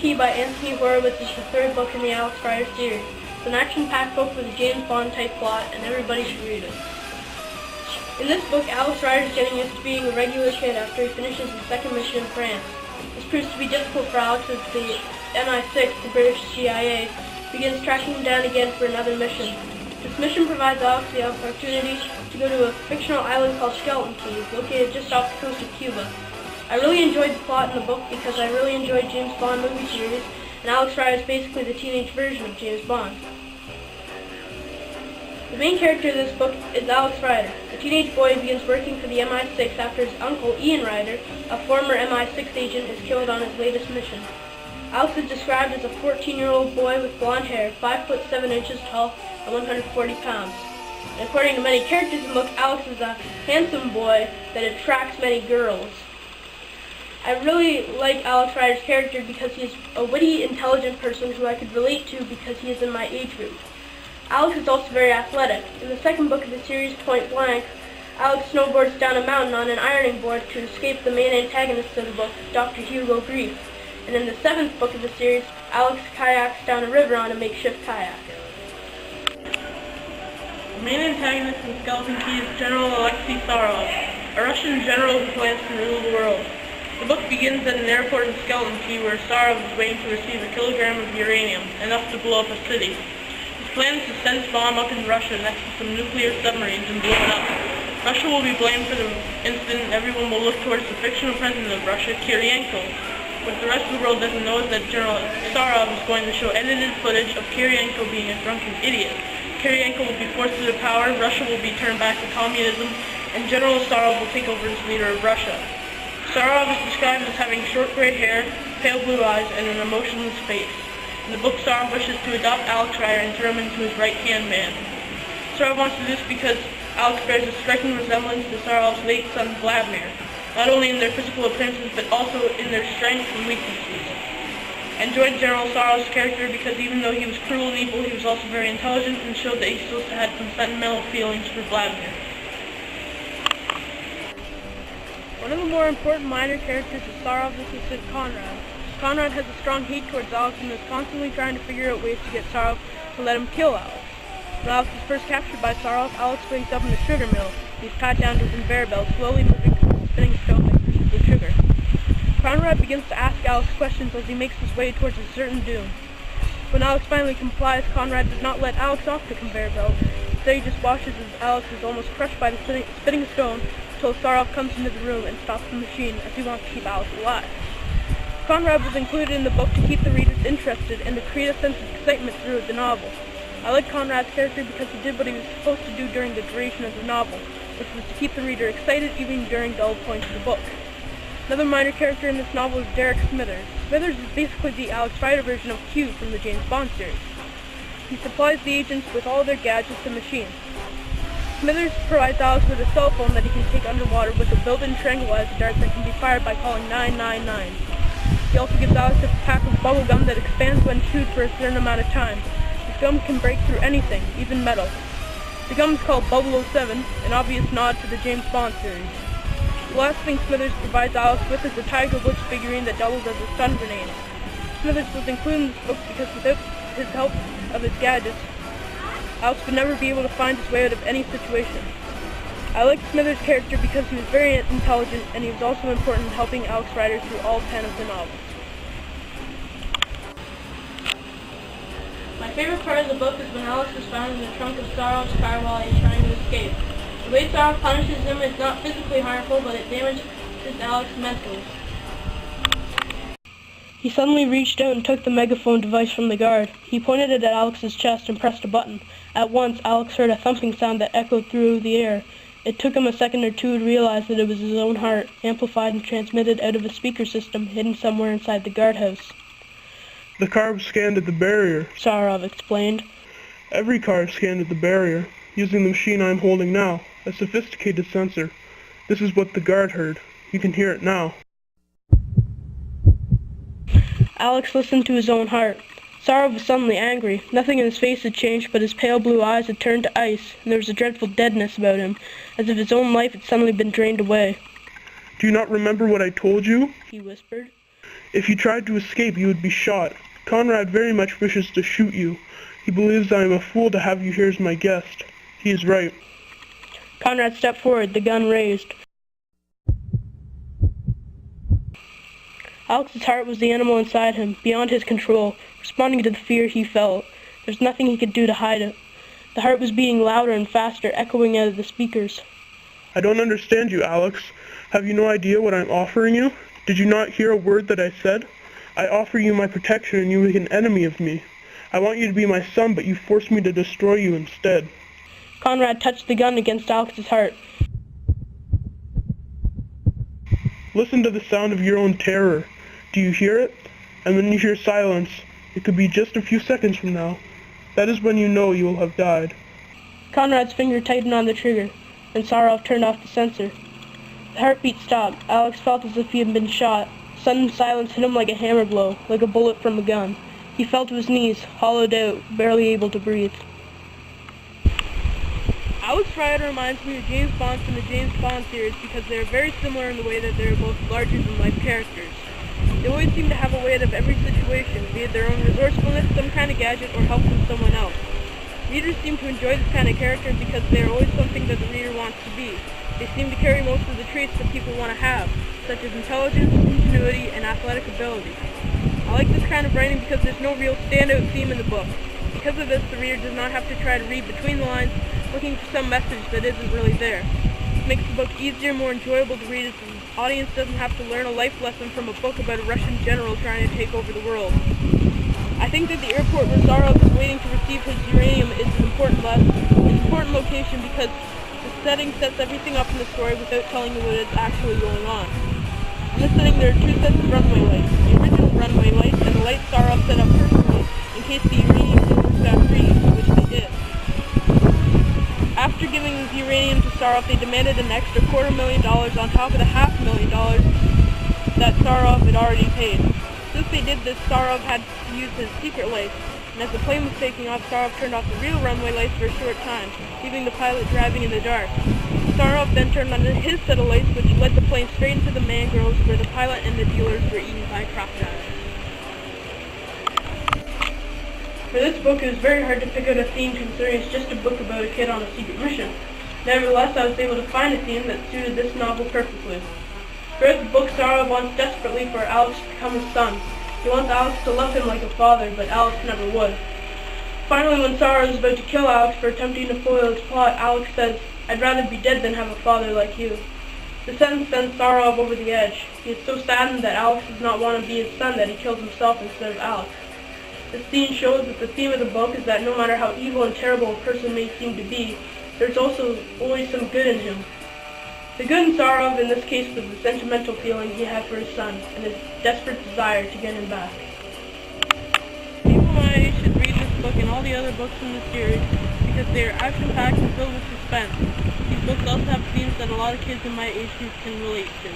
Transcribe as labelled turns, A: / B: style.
A: Key by Anthony Horowitz is the third book in the Alex Rider series. It's an action-packed book with a James Bond-type plot, and everybody should read it. In this book, Alex Rider is getting used to being a regular kid after he finishes his second mission in France. This proves to be difficult for Alex as the MI6, the British CIA, begins tracking him down again for another mission. This mission provides Alex the opportunity to go to a fictional island called Skeleton Key, located just off the coast of Cuba. I really enjoyed the plot in the book because I really enjoyed James Bond movie series, and Alex Rider is basically the teenage version of James Bond. The main character of this book is Alex Rider. A teenage boy who begins working for the MI6 after his uncle, Ian Rider, a former MI6 agent, is killed on his latest mission. Alex is described as a 14-year-old boy with blonde hair, 5 foot 7 inches tall, and 140 pounds. And according to many characters in the book, Alex is a handsome boy that attracts many girls. I really like Alex Rider's character because he is a witty, intelligent person who I could relate to because he is in my age group. Alex is also very athletic. In the second book of the series, Point Blank, Alex snowboards down a mountain on an ironing board to escape the main antagonist of the book, Dr. Hugo Grief. And in the seventh book of the series, Alex kayaks down a river on a makeshift kayak.
B: The main antagonist in Skeleton Key is General Alexei Sarov, a Russian general who plans to rule the world. The book begins at an airport in Skeleton Key where Sarov is waiting to receive a kilogram of uranium, enough to blow up a city. His plan is to send his bomb up in Russia next to some nuclear submarines and blow it up. Russia will be blamed for the incident and everyone will look towards the fictional president of Russia, Kirienko. What the rest of the world doesn't know is that General Sarov is going to show edited footage of Kirienko being a drunken idiot. Kirienko will be forced into power, Russia will be turned back to communism, and General Sarov will take over as leader of Russia. Sarov is described as having short gray hair, pale blue eyes, and an emotionless face. In the book, Sarov wishes to adopt Alex Rider and turn him into his right-hand man. Sarov wants to do this because Alex bears a striking resemblance to Sarov's late son Vladimir, not only in their physical appearances but also in their strengths and weaknesses. I enjoyed General Sarov's character because even though he was cruel and evil, he was also very intelligent and showed that he still had some sentimental feelings for Vladimir.
A: One of the more important minor characters is Sarov's assistant Conrad. Conrad has a strong hate towards Alex and is constantly trying to figure out ways to get Sarov to let him kill Alex. When Alex is first captured by Sarov, Alex wakes up in the sugar mill. He's tied down to a conveyor belt, slowly moving towards the spinning stone that produces the sugar. Conrad begins to ask Alex questions as he makes his way towards a certain doom. When Alex finally complies, Conrad does not let Alex off the conveyor belt. Instead, he just watches as Alex is almost crushed by the spinning stone until Sarov comes into the room and stops the machine as he wants to keep Alex alive. Conrad was included in the book to keep the readers interested and to create a sense of excitement throughout the novel. I like Conrad's character because he did what he was supposed to do during the duration of the novel, which was to keep the reader excited even during dull points of the book. Another minor character in this novel is Derek Smithers. Smithers is basically the Alex Rider version of Q from the James Bond series. He supplies the agents with all their gadgets and machines. Smithers provides Alex with a cell phone that he can take underwater with a built-in tranquilizer dart that can be fired by calling 999. He also gives Alex a pack of bubble gum that expands when chewed for a certain amount of time. This gum can break through anything, even metal. The gum is called 007, an obvious nod to the James Bond series. The last thing Smithers provides Alex with is a Tiger Woods figurine that doubles as a stun grenade. Smithers was included in this book because without his help of his gadgets, Alex would never be able to find his way out of any situation. I liked Smithers' character because he was very intelligent and he was also important in helping Alex Rider through all 10 of the novels. My favorite part of the book is when Alex is found in the trunk of Sarov's car while he is trying to escape. The way Sarov punishes him is not physically harmful, but it damages Alex mentally. He suddenly reached out and took the megaphone device from the guard. He pointed it at Alex's chest and pressed a button. At once, Alex heard a thumping sound that echoed through the air. It took him a second or two to realize that it was his own heart, amplified and transmitted out of a speaker system hidden somewhere inside the guardhouse.
C: The car was scanned at the barrier,
A: Sarov explained.
C: Every car is scanned at the barrier, using the machine I'm holding now, a sophisticated sensor. This is what the guard heard. You can hear it now.
A: Alex listened to his own heart. Sarov was suddenly angry. Nothing in his face had changed, but his pale blue eyes had turned to ice, and there was a dreadful deadness about him, as if his own life had suddenly been drained away.
C: Do you not remember what I told you?
A: He whispered.
C: If you tried to escape, you would be shot. Conrad very much wishes to shoot you. He believes I am a fool to have you here as my guest. He is right.
A: Conrad stepped forward, the gun raised. Alex's heart was the animal inside him, beyond his control, responding to the fear he felt. There's nothing he could do to hide it. The heart was beating louder and faster, echoing out of the speakers.
C: I don't understand you, Alex. Have you no idea what I'm offering you? Did you not hear a word that I said? I offer you my protection and you make an enemy of me. I want you to be my son, but you force me to destroy you instead.
A: Conrad touched the gun against Alex's heart.
C: Listen to the sound of your own terror. Do you hear it? And then you hear silence. It could be just a few seconds from now. That is when you know you will have died.
A: Conrad's finger tightened on the trigger, and Sarov turned off the sensor. The heartbeat stopped. Alex felt as if he had been shot. Sudden silence hit him like a hammer blow, like a bullet from a gun. He fell to his knees, hollowed out, barely able to breathe. Alex Rider reminds me of James Bond from the James Bond series because they are very similar in the way that they are both larger-than-life characters. They always seem to have a way out of every situation, be it their own resourcefulness, some kind of gadget, or help from someone else. Readers seem to enjoy this kind of character because they are always something that the reader wants to be. They seem to carry most of the traits that people want to have, such as intelligence, ingenuity, and athletic ability. I like this kind of writing because there's no real standout theme in the book. Because of this, the reader does not have to try to read between the lines, looking for some message that isn't really there. This makes the book easier and more enjoyable to read as the audience doesn't have to learn a life lesson from a book about a Russian general trying to take over the world. I think that the airport where Sarov is waiting to receive his uranium is an important location because the setting sets everything up in the story without telling you what is actually going on. In this setting, there are two sets of runway lights, the original runway lights and the lights Sarov set up personally in case the uranium didn't got free, which they did. After giving the uranium to Sarov, they demanded an extra $250,000 on top of the $500,000 that Sarov had already paid. Since they did this, Sarov had to use his secret lights, and as the plane was taking off, Sarov turned off the real runway lights for a short time, leaving the pilot driving in the dark. Sarov then turned on his set of lights, which led the plane straight into the mangroves where the pilot and the dealers were eaten by crocodiles. For this book, it was very hard to pick out a theme considering it's just a book about a kid on a secret mission. Nevertheless, I was able to find a theme that suited this novel perfectly. Throughout the book, Sarov wants desperately for Alex to become his son. He wants Alex to love him like a father, but Alex never would. Finally, when Sarov is about to kill Alex for attempting to foil his plot, Alex says, "I'd rather be dead than have a father like you." The sentence sends Sarov over the edge. He is so saddened that Alex does not want to be his son that he kills himself instead of Alex. This scene shows that the theme of the book is that no matter how evil and terrible a person may seem to be, there's also always some good in him. The good in Sarov in this case was the sentimental feeling he had for his son, and his desperate desire to get him back. People my age should read this book and all the other books in the series because they are action-packed and filled with suspense. These books also have themes that a lot of kids in my age group can relate to.